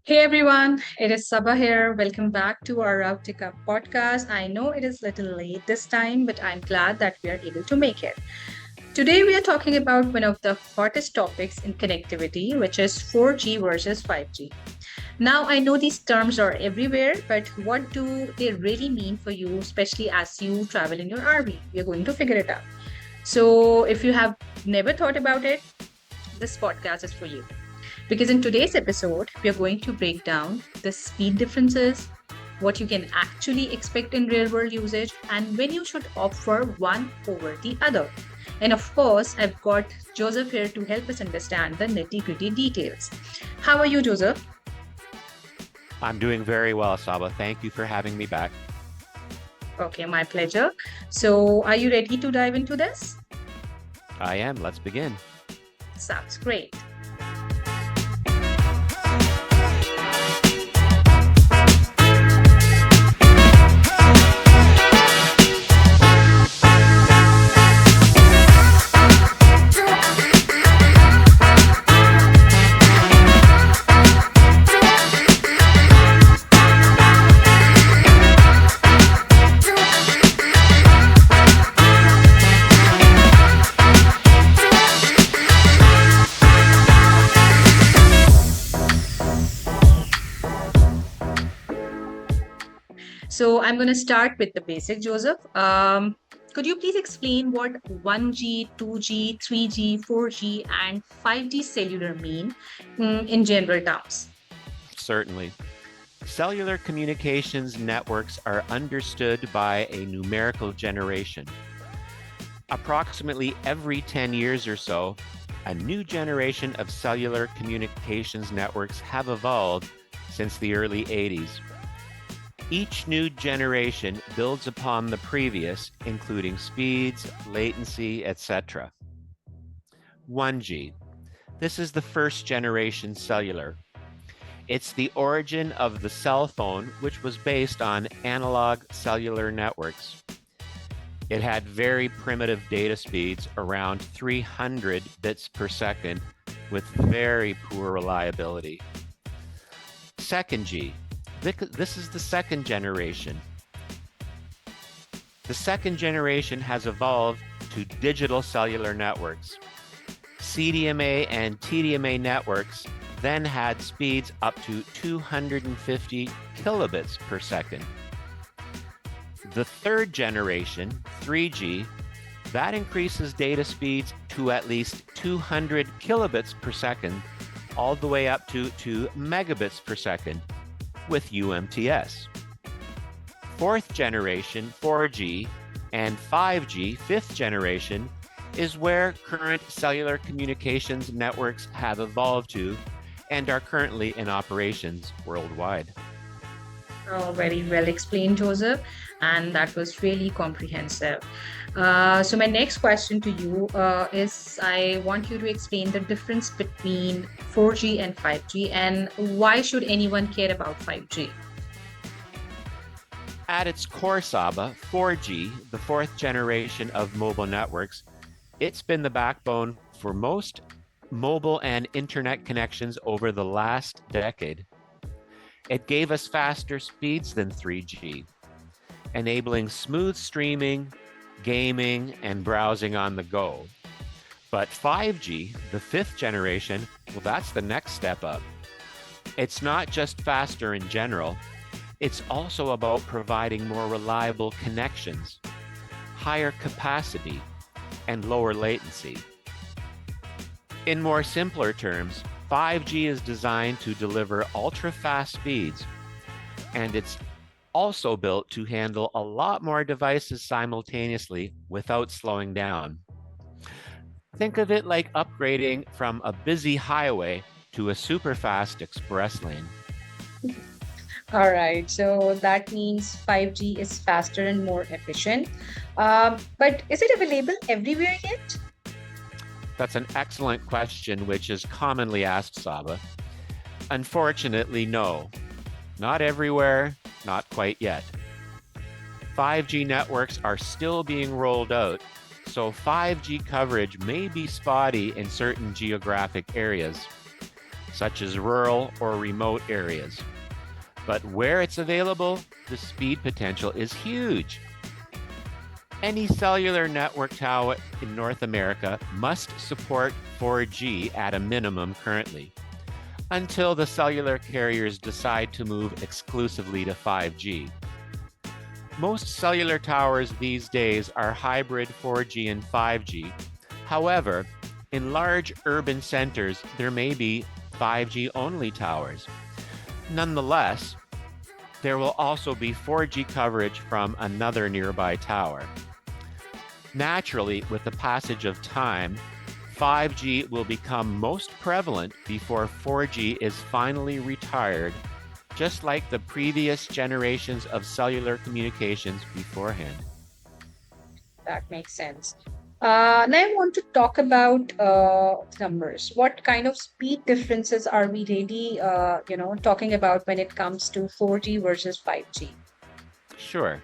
Hey everyone, it is Sabah here. Welcome back to our Routica podcast. I know it is a little late this time, but I'm glad that we are able to make it. Today we are talking about one of the hottest topics in connectivity, which is 4G versus 5G. Now, I know these terms are everywhere, but what do they really mean for you, especially as you travel in your RV? We're going to figure it out. So, if you have never thought about it, this podcast is for you. Because in today's episode, we are going to break down the speed differences, what you can actually expect in real world usage, and when you should opt for one over the other. And of course, I've got Joseph here to help us understand the nitty gritty details. How are you, Joseph? I'm doing very well, Saba. Thank you for having me back. Okay, my pleasure. So, are you ready to dive into this? I am. Let's begin. Sounds great. So I'm going to start with the basic, Joseph. Could you please explain what 1G, 2G, 3G, 4G, and 5G cellular mean in general terms? Certainly. Cellular communications networks are understood by a numerical generation. Approximately every 10 years or so, a new generation of cellular communications networks have evolved since the early 80s. Each new generation builds upon the previous, including speeds, latency, etc. 1G. This is the first generation cellular. It's the origin of the cell phone, which was based on analog cellular networks. It had very primitive data speeds, around 300 bits per second, with very poor reliability. Second G. This is the second generation. The second generation has evolved to digital cellular networks. CDMA and TDMA networks then had speeds up to 250 kilobits per second. The third generation, 3G, that increases data speeds to at least 200 kilobits per second, all the way up to 2 megabits per second with UMTS. Fourth generation, 4G, and 5G, fifth generation, is where current cellular communications networks have evolved to and are currently in operations worldwide. Oh, very well explained, Joseph. And that was really comprehensive. So, my next question to you is I want you to explain the difference between 4G and 5G and why should anyone care about 5G? At its core, Saba, 4G, the fourth generation of mobile networks, it's been the backbone for most mobile and internet connections over the last decade. It gave us faster speeds than 3G, enabling smooth streaming, gaming, and browsing on the go. But 5G, the fifth generation, well, that's the next step up. It's not just faster in general, it's also about providing more reliable connections, higher capacity, and lower latency. In more simpler terms, 5G is designed to deliver ultra-fast speeds, and it's also built to handle a lot more devices simultaneously without slowing down. Think of it like upgrading from a busy highway to a super fast express lane. All right, so that means 5G is faster and more efficient. But is it available everywhere yet? That's an excellent question, which is commonly asked, Saba. Unfortunately, no. Not everywhere, not quite yet. 5G networks are still being rolled out, so 5G coverage may be spotty in certain geographic areas. such as rural or remote areas. But where it's available, the speed potential is huge. Any cellular network tower in North America must support 4G at a minimum currently, until the cellular carriers decide to move exclusively to 5G. Most cellular towers these days are hybrid 4G and 5G. However, in large urban centers, there may be 5G only towers. Nonetheless, there will also be 4G coverage from another nearby tower. Naturally, with the passage of time, 5G will become most prevalent before 4G is finally retired, just like the previous generations of cellular communications beforehand. That makes sense. Now I want to talk about numbers. What kind of speed differences are we really, talking about when it comes to 4G versus 5G? Sure.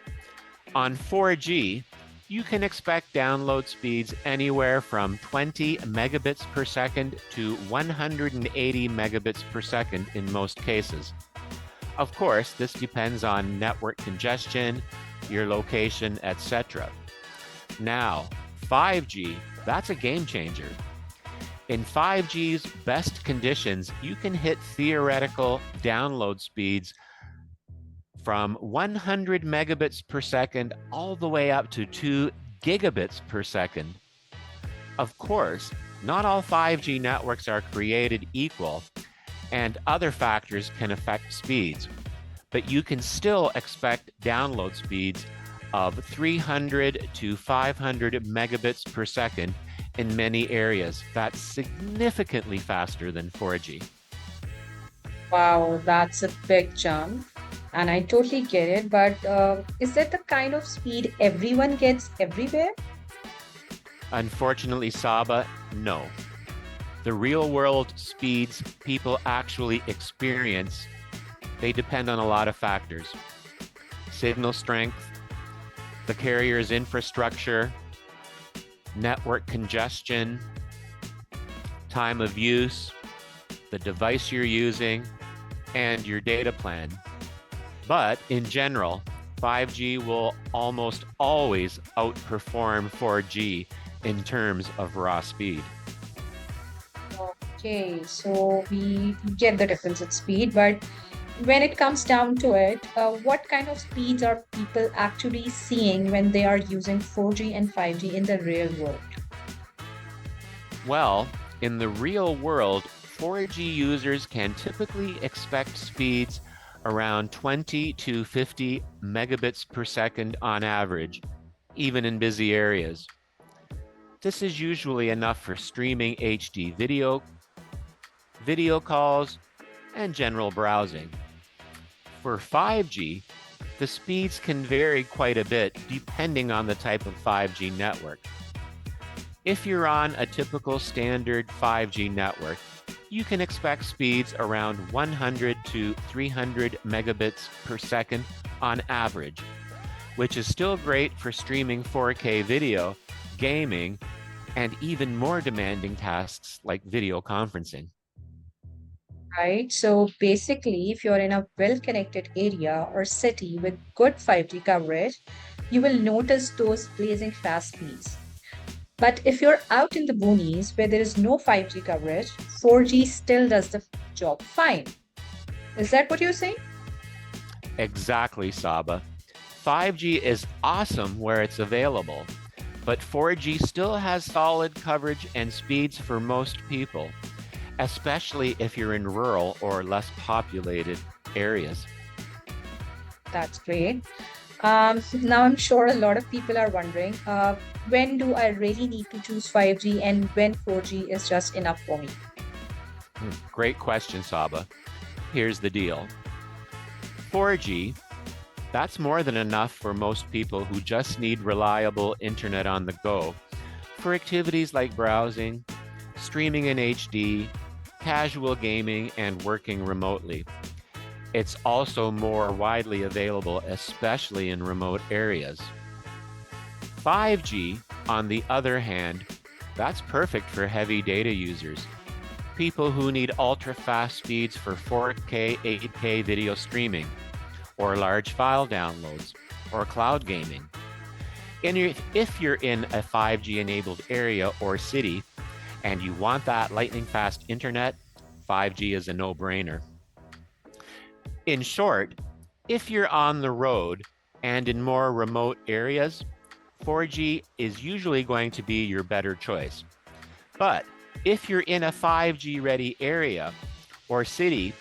On 4G, you can expect download speeds anywhere from 20 megabits per second to 180 megabits per second in most cases. Of course, this depends on network congestion, your location, etc. Now, 5G, that's a game changer. In 5G's best conditions, you can hit theoretical download speeds from 100 megabits per second all the way up to 2 gigabits per second. Of course, not all 5G networks are created equal, and other factors can affect speeds, but you can still expect download speeds of 300 to 500 megabits per second in many areas. That's significantly faster than 4G. Wow, that's a big jump. And I totally get it. But is that the kind of speed everyone gets everywhere? Unfortunately, Saba, no. The real world speeds people actually experience, they depend on a lot of factors. Signal strength, the carrier's infrastructure, network congestion, time of use, the device you're using, and your data plan. But in general, 5G will almost always outperform 4G in terms of raw speed. Okay, so we get the difference in speed, but when it comes down to it, what kind of speeds are people actually seeing when they are using 4G and 5G in the real world? Well, in the real world, 4G users can typically expect speeds around 20 to 50 megabits per second on average, even in busy areas. This is usually enough for streaming HD video calls, and general browsing. For 5G, the speeds can vary quite a bit depending on the type of 5G network. If you're on a typical standard 5G network, you can expect speeds around 100 to 300 megabits per second on average, which is still great for streaming 4K video, gaming, and even more demanding tasks like video conferencing. Right. So basically, if you're in a well-connected area or city with good 5G coverage, you will notice those blazing fast speeds. But if you're out in the boonies where there is no 5G coverage, 4G still does the job fine. Is that what you're saying? Exactly, Saba. 5G is awesome where it's available, but 4G still has solid coverage and speeds for most people, especially if you're in rural or less populated areas. That's great. Now I'm sure a lot of people are wondering, when do I really need to choose 5G and when 4G is just enough for me? Great question, Saba. Here's the deal. 4G, that's more than enough for most people who just need reliable internet on the go for activities like browsing, streaming in HD, casual gaming, and working remotely. It's also more widely available, especially in remote areas. 5G, on the other hand, that's perfect for heavy data users. people who need ultra fast speeds for 4K, 8K video streaming, or large file downloads, or cloud gaming. If you're in a 5G enabled area or city and you want that lightning fast internet, 5G is a no-brainer. In short, if you're on the road and in more remote areas, 4G is usually going to be your better choice. But if you're in a 5G ready area or city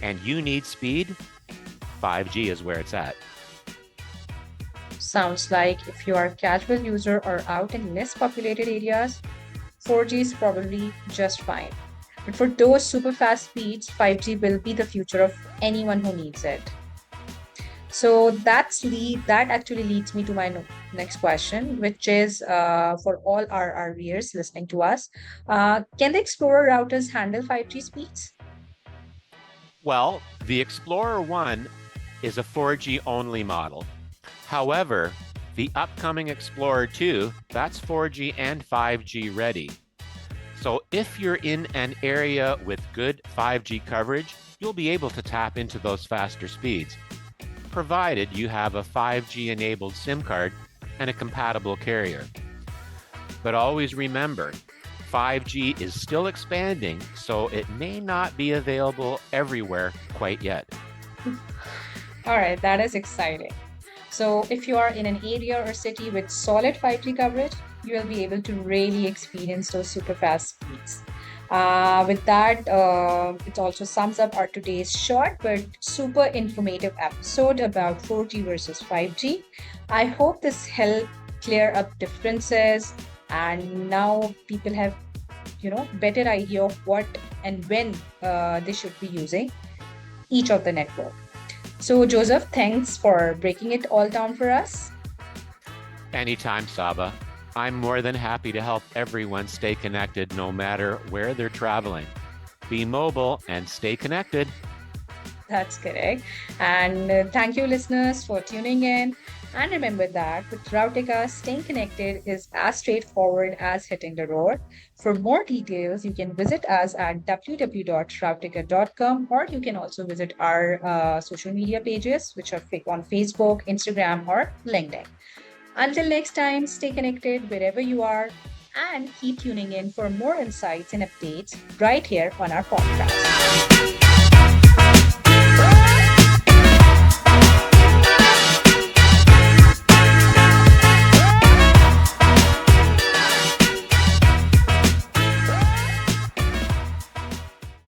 and you need speed, 5G is where it's at. Sounds like if you are a casual user or out in less populated areas, 4G is probably just fine. But for those super fast speeds, 5G will be the future of anyone who needs it. So that actually leads me to my next question, which is for all our RVers listening to us. Can the Explorer routers handle 5G speeds? Well, the Explorer 1 is a 4G only model. However, the upcoming Explorer 2, that's 4G and 5G ready. So if you're in an area with good 5G coverage, you'll be able to tap into those faster speeds, provided you have a 5G enabled SIM card and a compatible carrier. But always remember, 5G is still expanding, so it may not be available everywhere quite yet. All right, that is exciting. So if you are in an area or city with solid 5G coverage, you will be able to really experience those super fast speeds. With that, it also sums up our today's short but super informative episode about 4G versus 5G. I hope this helped clear up differences, and now people have better idea of what and when they should be using each of the network. So Joseph, thanks for breaking it all down for us. Anytime, Saba. I'm more than happy to help everyone stay connected no matter where they're traveling. Be mobile and stay connected. That's correct. And thank you, listeners, for tuning in. And remember that with Routica, staying connected is as straightforward as hitting the road. For more details, you can visit us at www.routica.com, or you can also visit our social media pages, which are on Facebook, Instagram, or LinkedIn. Until next time, stay connected wherever you are and keep tuning in for more insights and updates right here on our podcast.